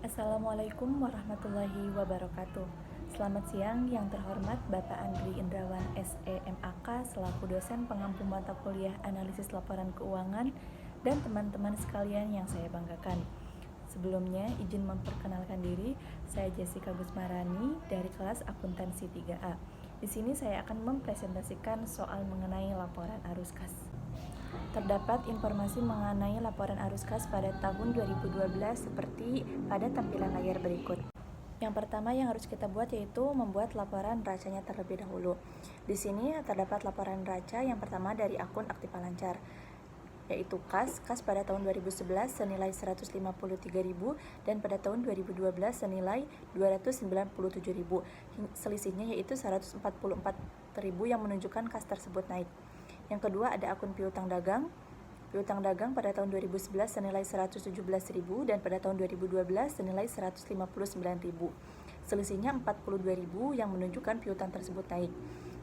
Assalamualaikum warahmatullahi wabarakatuh. Selamat siang yang terhormat Bapak Andri Indrawan SEMAK selaku dosen pengampu mata kuliah analisis laporan keuangan dan teman-teman sekalian yang saya banggakan. Sebelumnya izin memperkenalkan diri, saya Jessica Gusmarani dari kelas akuntansi 3A. Di sini saya akan mempresentasikan soal mengenai laporan arus kas. Terdapat informasi mengenai laporan arus kas pada tahun 2012 seperti pada tampilan layar berikut. Yang pertama yang harus kita buat yaitu membuat laporan racanya terlebih dahulu. Di sini terdapat laporan raca yang pertama dari akun Aktiva Lancar, yaitu kas pada tahun 2011 senilai 153.000 dan pada tahun 2012 senilai 297.000. Selisihnya yaitu 144.000 yang menunjukkan kas tersebut naik. Yang kedua ada akun piutang dagang. Piutang dagang pada tahun 2011 senilai 117.000 dan pada tahun 2012 senilai 159.000. Selisihnya 42.000 yang menunjukkan piutang tersebut naik.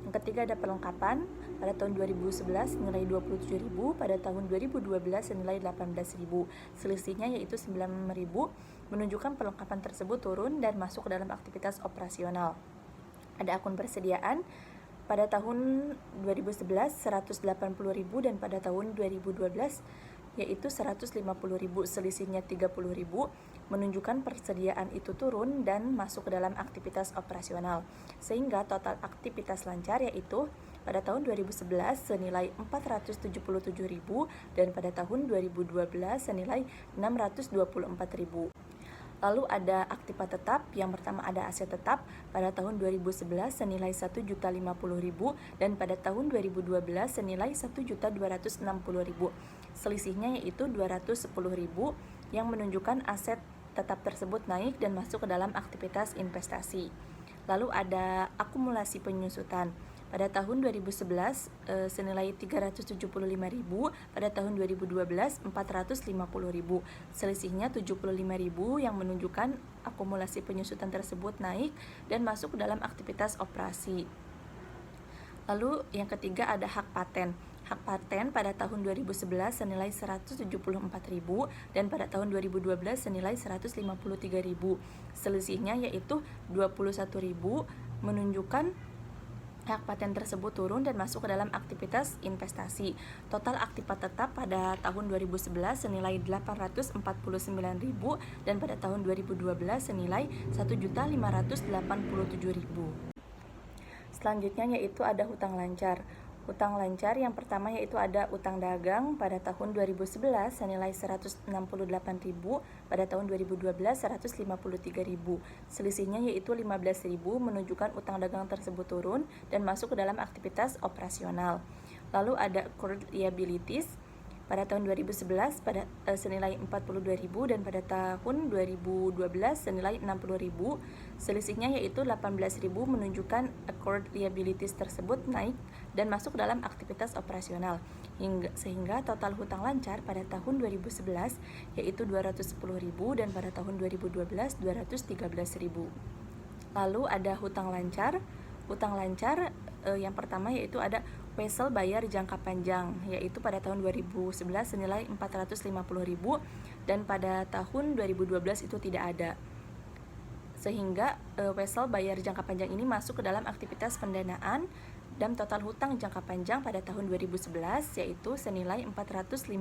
Yang ketiga ada perlengkapan. Pada tahun 2011 senilai 27.000, pada tahun 2012 senilai 18.000. Selisihnya yaitu 9.000 menunjukkan perlengkapan tersebut turun dan masuk ke dalam aktivitas operasional. Ada akun persediaan. Pada tahun 2011 180.000 dan pada tahun 2012 yaitu 150.000, selisihnya 30.000 menunjukkan persediaan itu turun dan masuk ke dalam aktivitas operasional. Sehingga total aktivitas lancar yaitu pada tahun 2011 senilai 477.000 dan pada tahun 2012 senilai 624.000. Lalu ada aktiva tetap, yang pertama ada aset tetap pada tahun 2011 senilai 1.050.000 dan pada tahun 2012 senilai 1.260.000. Selisihnya yaitu 210.000 yang menunjukkan aset tetap tersebut naik dan masuk ke dalam aktivitas investasi. Lalu ada akumulasi penyusutan. Pada tahun 2011 senilai 375.000, pada tahun 2012 450.000. Selisihnya 75.000 yang menunjukkan akumulasi penyusutan tersebut naik dan masuk ke dalam aktivitas operasi. Lalu yang ketiga ada hak paten. Hak paten pada tahun 2011 senilai 174.000 dan pada tahun 2012 senilai 153.000. Selisihnya yaitu 21.000 menunjukkan hak paten tersebut turun dan masuk ke dalam aktivitas investasi. Total aktiva tetap pada tahun 2011 senilai 849.000 dan pada tahun 2012 senilai 1.587.000. Selanjutnya yaitu ada hutang lancar. Hutang lancar yang pertama yaitu ada utang dagang pada tahun 2011 senilai 168.000, pada tahun 2012 153.000. Selisihnya yaitu 15.000 menunjukkan utang dagang tersebut turun dan masuk ke dalam aktivitas operasional. Lalu ada accrued liabilities pada tahun 2011 senilai 42.000 dan pada tahun 2012 senilai 60.000. Selisihnya yaitu 18.000 menunjukkan accrued liabilities tersebut naik dan masuk dalam aktivitas operasional. Sehingga total hutang lancar pada tahun 2011 yaitu 210.000 dan pada tahun 2012 213.000. Lalu ada hutang lancar. Hutang lancar yang pertama yaitu ada wesel bayar jangka panjang, yaitu pada tahun 2011 senilai 450.000 dan pada tahun 2012 itu tidak ada. Sehingga wesel bayar jangka panjang ini masuk ke dalam aktivitas pendanaan dan total hutang jangka panjang pada tahun 2011 yaitu senilai 450.000.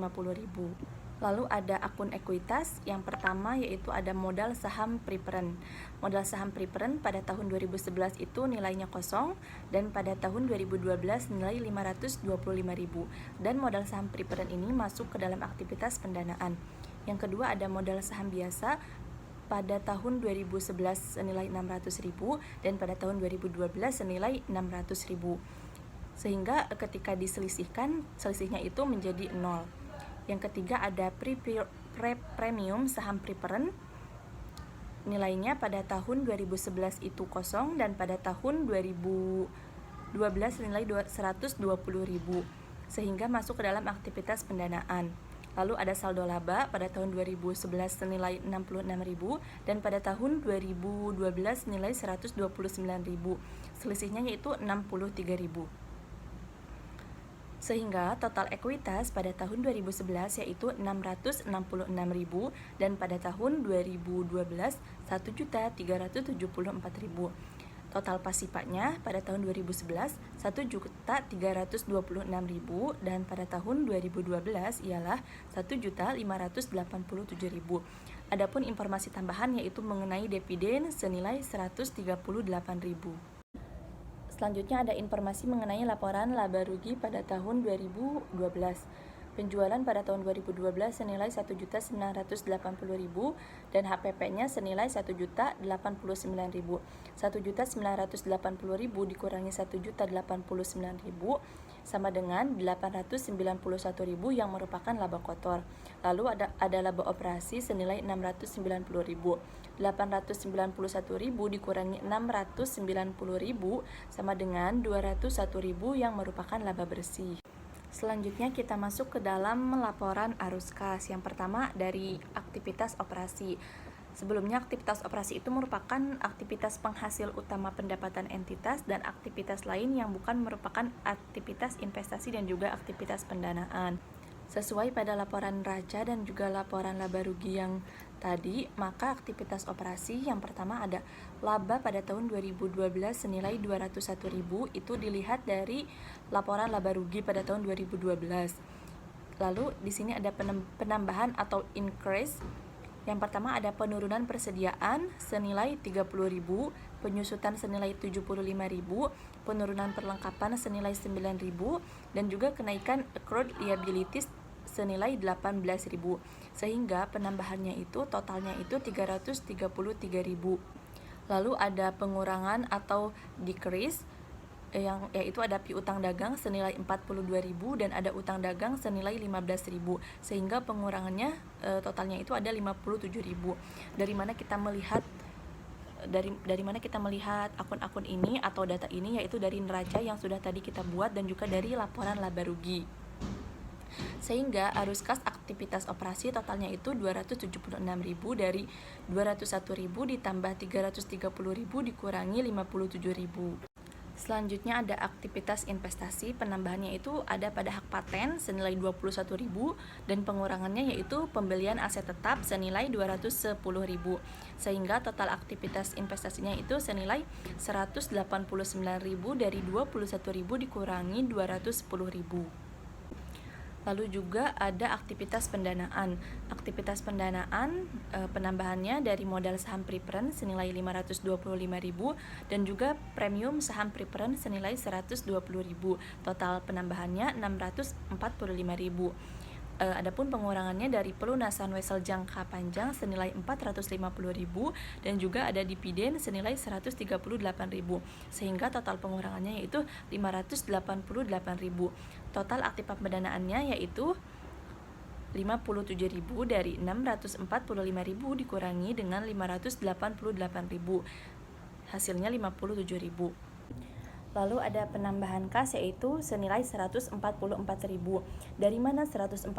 Lalu ada akun ekuitas, yang pertama yaitu ada modal saham preference. Modal saham preference pada tahun 2011 itu nilainya kosong dan pada tahun 2012 nilai 525.000 dan modal saham preference ini masuk ke dalam aktivitas pendanaan. Yang kedua ada modal saham biasa pada tahun 2011 senilai 600.000 dan pada tahun 2012 senilai 600.000. Sehingga ketika diselisihkan, selisihnya itu menjadi 0. Yang ketiga ada premium saham preference. Nilainya pada tahun 2011 itu kosong dan pada tahun 2012 nilai 120.000 sehingga masuk ke dalam aktivitas pendanaan. Lalu ada saldo laba pada tahun 2011 senilai 66.000 dan pada tahun 2012 nilai 129.000. Selisihnya yaitu 63.000. Sehingga total ekuitas pada tahun 2011 yaitu 666.000 dan pada tahun 2012 1.374.000. Total pasipanya pada tahun 2011 1.326.000 dan pada tahun 2012 ialah 1.587.000. Adapun informasi tambahan yaitu mengenai dividen senilai 138.000. Selanjutnya ada informasi mengenai laporan laba rugi pada tahun 2012. Penjualan pada tahun 2012 senilai 1.980.000 dan HPP-nya senilai 1.089.000. 1.980.000 dikurangi 1.089.000 sama dengan 891.000 yang merupakan laba kotor. Lalu ada laba operasi senilai 690.000. 891.000 dikurangi 690.000 sama dengan 201.000 yang merupakan laba bersih. Selanjutnya kita masuk ke dalam laporan arus kas. Yang pertama dari aktivitas operasi. Sebelumnya aktivitas operasi itu merupakan aktivitas penghasil utama pendapatan entitas dan aktivitas lain yang bukan merupakan aktivitas investasi dan juga aktivitas pendanaan. Sesuai pada laporan neraca dan juga laporan laba rugi yang tadi, maka aktivitas operasi yang pertama ada laba pada tahun 2012 senilai 201.000, itu dilihat dari laporan laba rugi pada tahun 2012. Lalu di sini ada penambahan atau increase. Yang pertama ada penurunan persediaan senilai 30.000, penyusutan senilai 75.000, penurunan perlengkapan senilai 9.000 dan juga kenaikan accrued liabilities senilai 18.000. Sehingga penambahannya itu totalnya itu 333.000. Lalu ada pengurangan atau decrease yang yaitu ada piutang dagang senilai 42.000 dan ada utang dagang senilai 15.000, sehingga pengurangannya totalnya itu ada 57.000. Dari mana kita melihat akun-akun ini atau data ini, yaitu dari neraca yang sudah tadi kita buat dan juga dari laporan laba rugi. Sehingga arus kas aktivitas operasi totalnya itu 276.000, dari 201.000 ditambah 330.000 dikurangi 57.000. Selanjutnya ada aktivitas investasi, penambahannya itu ada pada hak paten senilai 21.000 dan pengurangannya yaitu pembelian aset tetap senilai 210.000. Sehingga total aktivitas investasinya itu senilai 189.000, dari 21.000 dikurangi 210.000. Lalu juga ada aktivitas pendanaan. Aktivitas pendanaan penambahannya dari modal saham preference senilai 525.000 dan juga premium saham preference senilai 120.000. Total penambahannya 645.000. Adapun pengurangannya dari pelunasan wesel jangka panjang senilai 450.000 dan juga ada dividen senilai 138.000, sehingga total pengurangannya yaitu 588.000. Total aktiva pendanaannya yaitu 57.000, dari 645.000 dikurangi dengan 588.000, hasilnya 57.000. Lalu ada penambahan kas yaitu senilai 144.000. Dari mana 144.000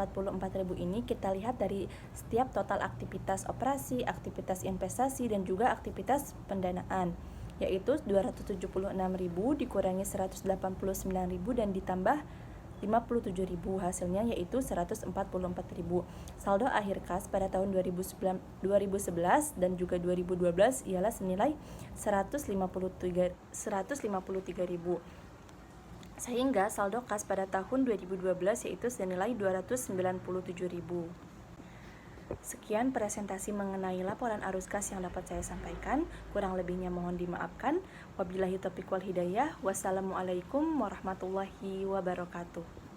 ini? Kita lihat dari setiap total aktivitas operasi, aktivitas investasi dan juga aktivitas pendanaan, yaitu 276.000 dikurangi 189.000 dan ditambah 57.000, hasilnya yaitu 144.000. Saldo akhir kas pada tahun 2011 dan juga 2012 ialah senilai 153.000. Sehingga saldo kas pada tahun 2012 yaitu senilai 297.000. Sekian presentasi mengenai laporan arus kas yang dapat saya sampaikan. Kurang lebihnya mohon dimaafkan. Wabillahi taufiq wal hidayah. Wassalamualaikum warahmatullahi wabarakatuh.